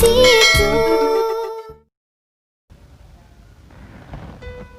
situ.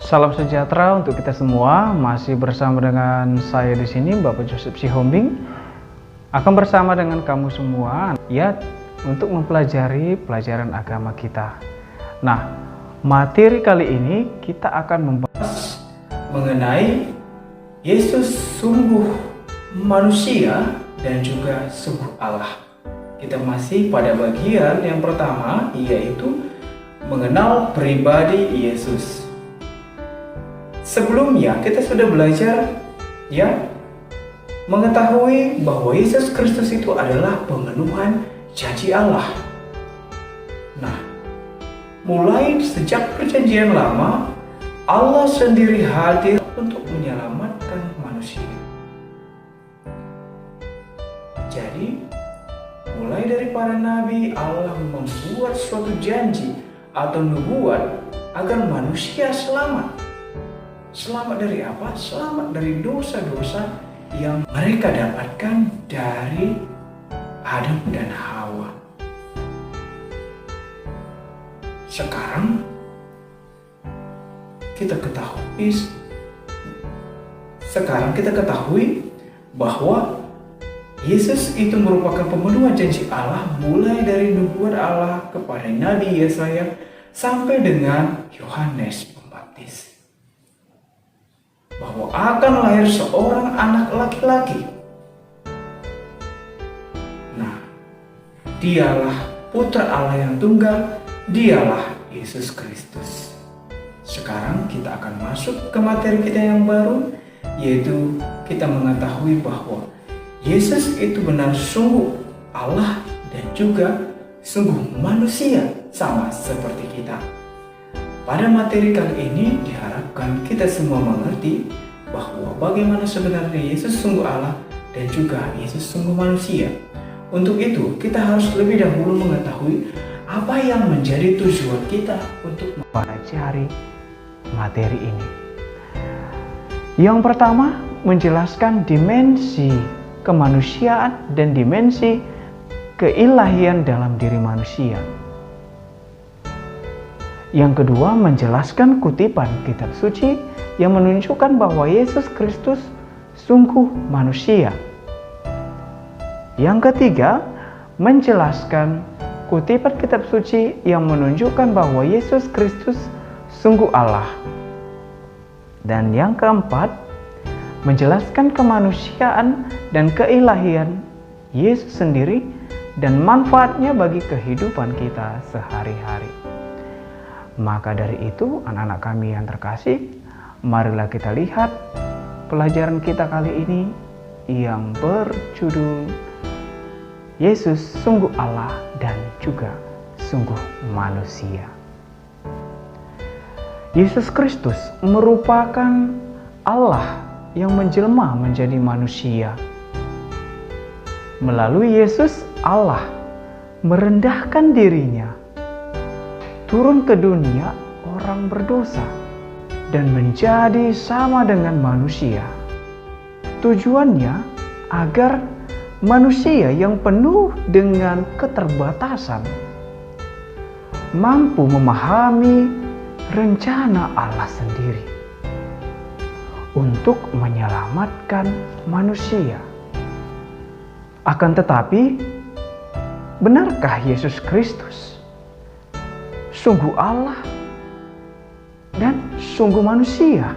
Salam sejahtera untuk kita semua. Masih bersama dengan saya di sini, Bapak Joseph Sihombing, akan bersama dengan kamu semua ya untuk mempelajari pelajaran agama kita. Nah, materi kali ini kita akan membahas mengenai Yesus sungguh manusia dan juga sungguh Allah. Kita masih pada bagian yang pertama, yaitu mengenal pribadi Yesus. Sebelumnya kita sudah belajar ya mengetahui bahwa Yesus Kristus itu adalah pemenuhan janji Allah. Nah, mulai sejak perjanjian lama, Allah sendiri hadir untuk menyelamatkan manusia. Jadi, mulai dari para nabi, Allah membuat suatu janji atau nubuat agar manusia selamat. Selamat dari apa? Selamat dari dosa-dosa yang mereka dapatkan dari Adam dan Hawa. Sekarang kita ketahui bahwa Yesus itu merupakan pemenuhan janji Allah, mulai dari nubuat Allah kepada Nabi Yesaya sampai dengan Yohanes Pembaptis, bahwa akan lahir seorang anak laki-laki. Nah, dialah putra Allah yang tunggal, dialah Yesus Kristus. Sekarang kita akan masuk ke materi kita yang baru, yaitu kita mengetahui bahwa Yesus itu benar sungguh Allah dan juga sungguh manusia, sama seperti kita. Pada materi kali ini diharapkan kita semua mengerti bahwa bagaimana sebenarnya Yesus sungguh Allah dan juga Yesus sungguh manusia. Untuk itu kita harus lebih dahulu mengetahui apa yang menjadi tujuan kita untuk mempelajari materi ini. Yang pertama, menjelaskan dimensi kemanusiaan dan dimensi keilahian dalam diri manusia. Yang kedua, menjelaskan kutipan kitab suci yang menunjukkan bahwa Yesus Kristus sungguh manusia. Yang ketiga, menjelaskan kutipan kitab suci yang menunjukkan bahwa Yesus Kristus sungguh Allah. Dan yang keempat, menjelaskan kemanusiaan dan keilahian Yesus sendiri dan manfaatnya bagi kehidupan kita sehari-hari. Maka dari itu, anak-anak kami yang terkasih, marilah kita lihat pelajaran kita kali ini yang berjudul Yesus sungguh Allah dan juga sungguh manusia. Yesus Kristus merupakan Allah yang menjelma menjadi manusia. Melalui Yesus, Allah merendahkan dirinya, turun ke dunia orang berdosa dan menjadi sama dengan manusia. Tujuannya agar manusia yang penuh dengan keterbatasan mampu memahami rencana Allah sendiri untuk menyelamatkan manusia. Akan tetapi, benarkah Yesus Kristus sungguh Allah dan sungguh manusia?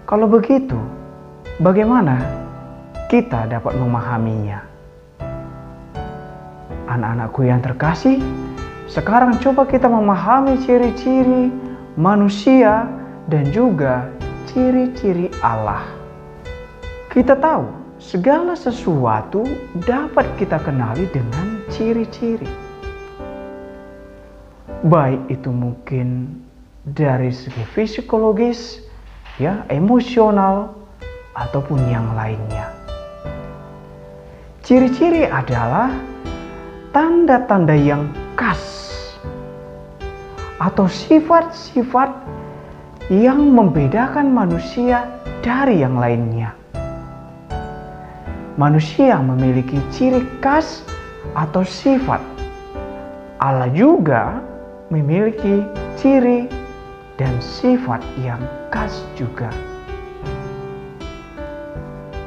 Kalau begitu, bagaimana kita dapat memahaminya? Anak-anakku yang terkasih, sekarang coba kita memahami ciri-ciri manusia dan juga ciri-ciri Allah. Kita tahu segala sesuatu dapat kita kenali dengan ciri-ciri. Baik itu mungkin dari segi psikologis, ya, emosional, ataupun yang lainnya. Ciri-ciri adalah tanda-tanda yang khas atau sifat-sifat yang membedakan manusia dari yang lainnya. Manusia memiliki ciri khas atau sifat Allah juga memiliki ciri dan sifat yang khas juga.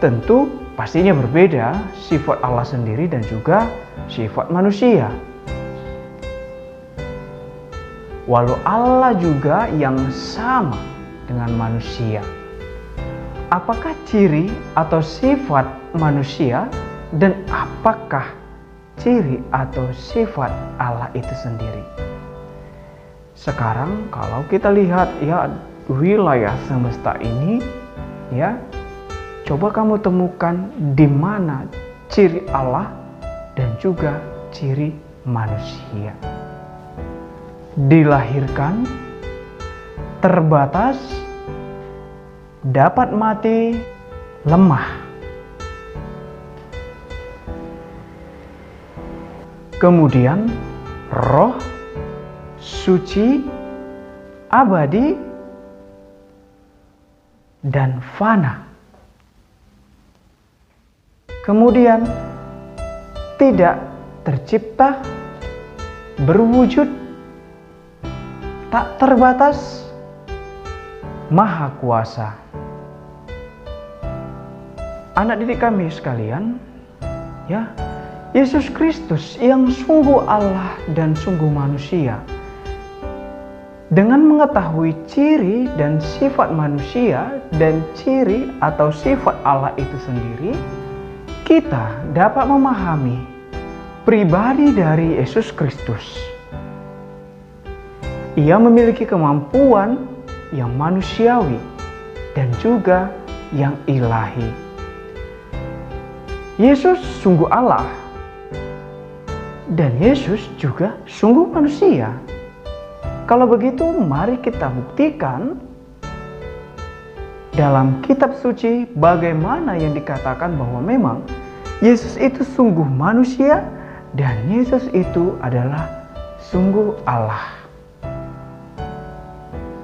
Tentu pastinya berbeda sifat Allah sendiri dan juga sifat manusia. Walau Allah juga yang sama dengan manusia. Apakah ciri atau sifat manusia dan apakah ciri atau sifat Allah itu sendiri? Sekarang kalau kita lihat ya wilayah semesta ini ya, coba kamu temukan di mana ciri Allah dan juga ciri manusia. Dilahirkan, terbatas, dapat mati, lemah. Kemudian roh, suci, abadi, dan fana. Kemudian tidak tercipta, berwujud, tak terbatas, maha kuasa. Anak didik kami sekalian, ya, Yesus Kristus yang sungguh Allah dan sungguh manusia, dengan mengetahui ciri dan sifat manusia dan ciri atau sifat Allah itu sendiri, kita dapat memahami pribadi dari Yesus Kristus. Ia memiliki kemampuan yang manusiawi dan juga yang ilahi. Yesus sungguh Allah dan Yesus juga sungguh manusia. Kalau begitu, mari kita buktikan dalam kitab suci bagaimana yang dikatakan bahwa memang Yesus itu sungguh manusia dan Yesus itu adalah sungguh Allah.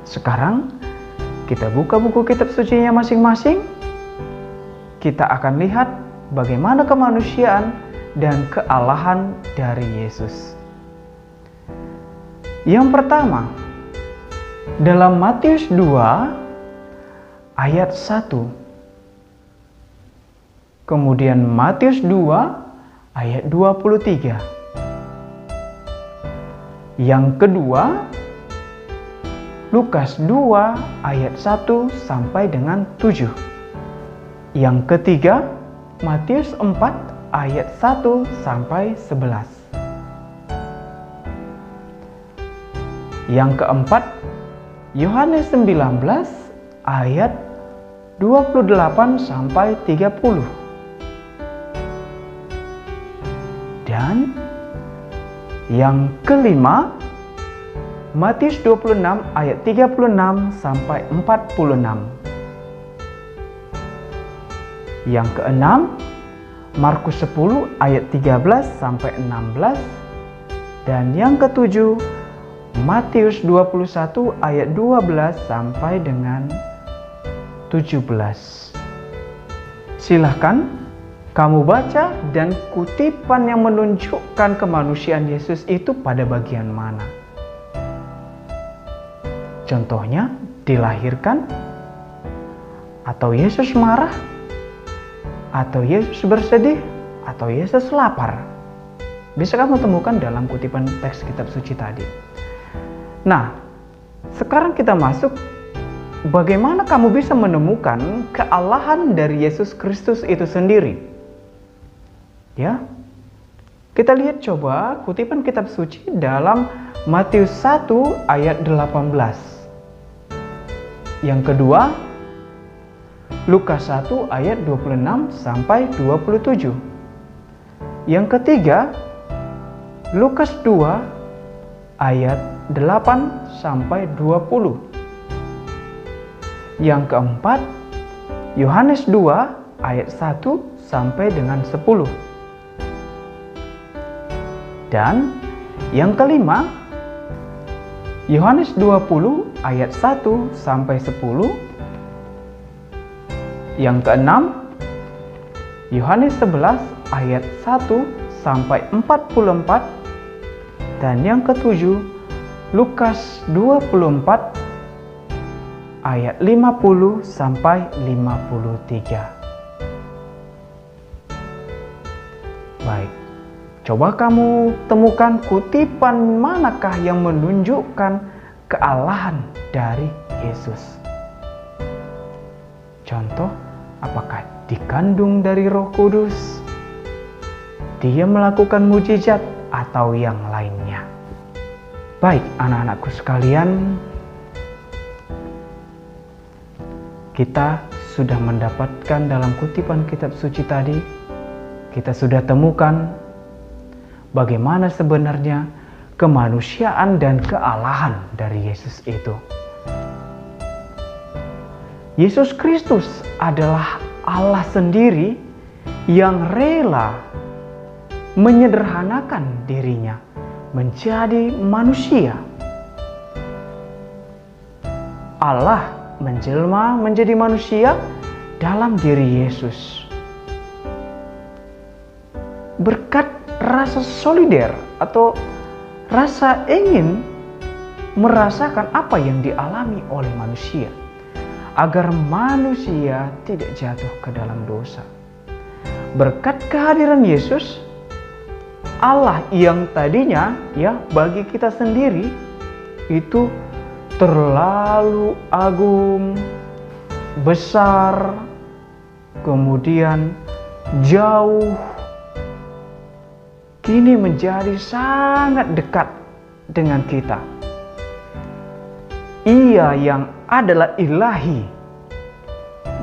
Sekarang kita buka buku kitab sucinya masing-masing. Kita akan lihat bagaimana kemanusiaan dan kealahan dari Yesus. Yang pertama, dalam Matius 2 ayat 1. Kemudian Matius 2 ayat 23. Yang kedua, Lukas 2 ayat 1 sampai dengan 7. Yang ketiga, Matius 4 ayat 1 sampai 11. Yang keempat, Yohanes 19 ayat 28 sampai 30. Dan yang kelima, Matius 26 ayat 36 sampai 46. Yang keenam, Markus 10 ayat 13 sampai 16. Dan yang ketujuh, Matius 21 ayat 12 sampai dengan 17. Silahkan kamu baca dan kutipan yang menunjukkan kemanusiaan Yesus itu pada bagian mana. Contohnya, dilahirkan, atau Yesus marah, atau Yesus bersedih, atau Yesus lapar. Bisa kamu temukan dalam kutipan teks kitab suci tadi. Nah, sekarang kita masuk bagaimana kamu bisa menemukan kealahan dari Yesus Kristus itu sendiri. Ya, kita lihat coba kutipan kitab suci dalam Matius 1 ayat 18. Yang kedua, Lukas 1 ayat 26 sampai 27. Yang ketiga, Lukas 2 ayat 8 sampai 20. Yang keempat, Yohanes 2 ayat 1 sampai dengan 10. Dan yang kelima, Yohanes 20 ayat 1 sampai 10. Yang keenam, Yohanes 11 ayat 1 sampai 44. Dan yang ketujuh, Lukas 24 ayat 50 sampai 53. Baik, coba kamu temukan kutipan manakah yang menunjukkan kealahan dari Yesus. Contoh, apakah dikandung dari Roh Kudus, dia melakukan mujizat, atau yang lainnya? Baik, anak-anakku sekalian, kita sudah mendapatkan dalam kutipan kitab suci tadi, kita sudah temukan bagaimana sebenarnya kemanusiaan dan kealahan dari Yesus itu. Yesus Kristus adalah Allah sendiri yang rela menyederhanakan dirinya menjadi manusia. Allah menjelma menjadi manusia dalam diri Yesus. Berkat rasa solider atau rasa ingin merasakan apa yang dialami oleh manusia, agar manusia tidak jatuh ke dalam dosa. Berkat kehadiran Yesus, Allah yang tadinya bagi kita sendiri itu terlalu agung, besar, kemudian jauh, kini menjadi sangat dekat dengan kita. Ia yang adalah ilahi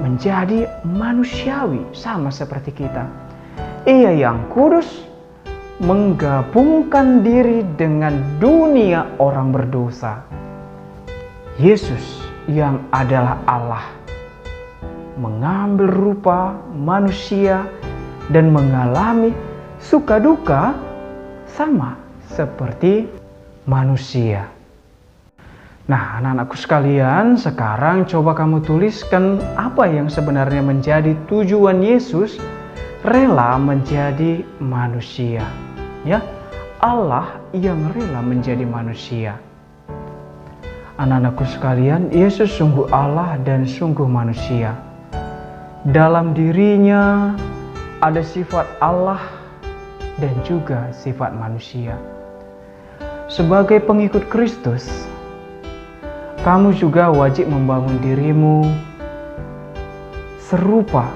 menjadi manusiawi sama seperti kita. Ia yang kudus menggabungkan diri dengan dunia orang berdosa. Yesus yang adalah Allah mengambil rupa manusia dan mengalami suka duka sama seperti manusia. Nah, anak-anakku sekalian, sekarang coba kamu tuliskan apa yang sebenarnya menjadi tujuan Yesus rela menjadi manusia. Ya, Allah yang rela menjadi manusia. Anak-anakku sekalian, Yesus sungguh Allah dan sungguh manusia. Dalam dirinya ada sifat Allah dan juga sifat manusia. Sebagai pengikut Kristus, kamu juga wajib membangun dirimu serupa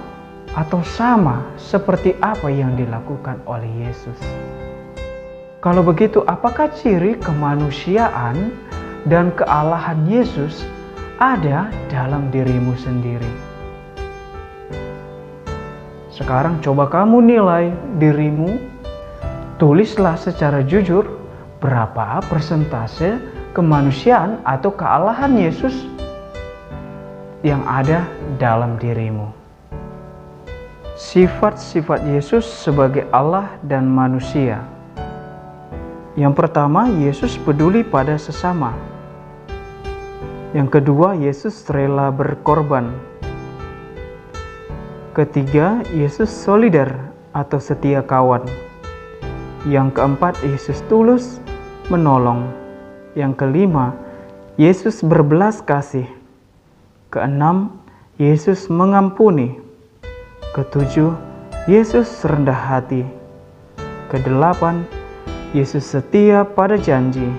atau sama seperti apa yang dilakukan oleh Yesus. Kalau begitu, apakah ciri kemanusiaan dan kealahan Yesus ada dalam dirimu sendiri? Sekarang coba kamu nilai dirimu. Tulislah secara jujur berapa persentase kemanusiaan atau kealahan Yesus yang ada dalam dirimu. Sifat-sifat Yesus sebagai Allah dan manusia. Yang pertama, Yesus peduli pada sesama. Yang kedua, Yesus rela berkorban. Ketiga, Yesus solider atau setia kawan. Yang keempat, Yesus tulus menolong. Yang kelima, Yesus berbelas kasih. Keenam, Yesus mengampuni. Ketujuh, Yesus rendah hati. Kedelapan, Yesus setia pada janji.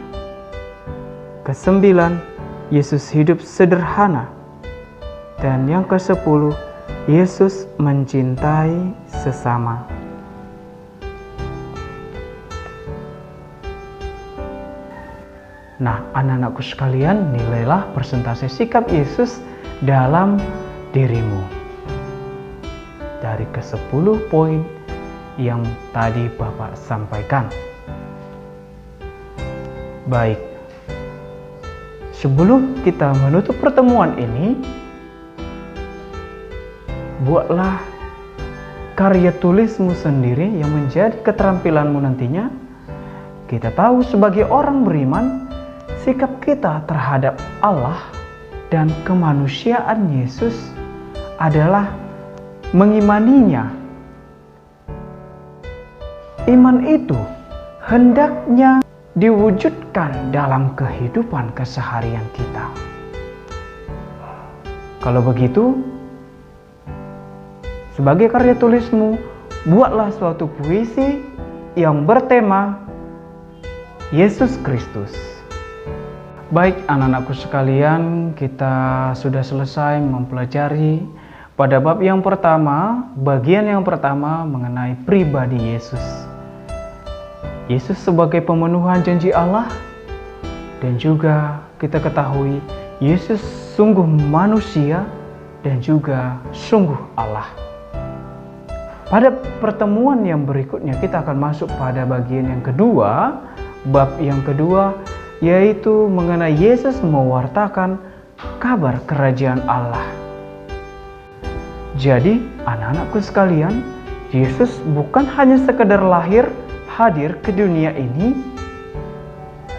Kesembilan, Yesus hidup sederhana. Dan yang ke-10, Yesus mencintai sesama. Nah, anak-anakku sekalian, nilailah persentase sikap Yesus dalam dirimu. Dari ke-10 poin yang tadi Bapak sampaikan. Baik, sebelum kita menutup pertemuan ini, buatlah karya tulismu sendiri yang menjadi keterampilanmu nantinya. Kita tahu sebagai orang beriman, sikap kita terhadap Allah dan kemanusiaan Yesus adalah mengimaninya. Iman itu hendaknya diwujudkan dalam kehidupan keseharian kita. Kalau begitu, sebagai karya tulismu, buatlah suatu puisi yang bertema Yesus Kristus. Baik anak-anakku sekalian, kita sudah selesai mempelajari pada bab yang pertama, bagian yang pertama mengenai pribadi Yesus. Yesus sebagai pemenuhan janji Allah, dan juga kita ketahui Yesus sungguh manusia dan juga sungguh Allah. Pada pertemuan yang berikutnya kita akan masuk pada bagian yang kedua, bab yang kedua, yaitu mengenai Yesus mewartakan kabar kerajaan Allah. Jadi anak-anakku sekalian, Yesus bukan hanya sekedar hadir ke dunia ini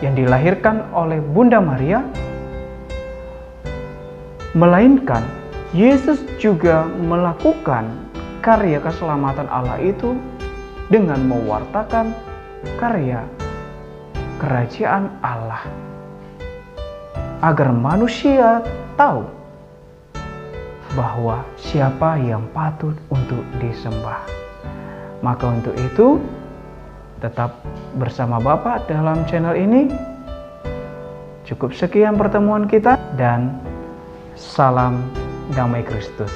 yang dilahirkan oleh Bunda Maria, melainkan Yesus juga melakukan karya keselamatan Allah itu dengan mewartakan karya kerajaan Allah, agar manusia tahu bahwa siapa yang patut untuk disembah. Maka untuk itu, tetap bersama Bapak dalam channel ini. Cukup sekian pertemuan kita, dan salam damai Kristus.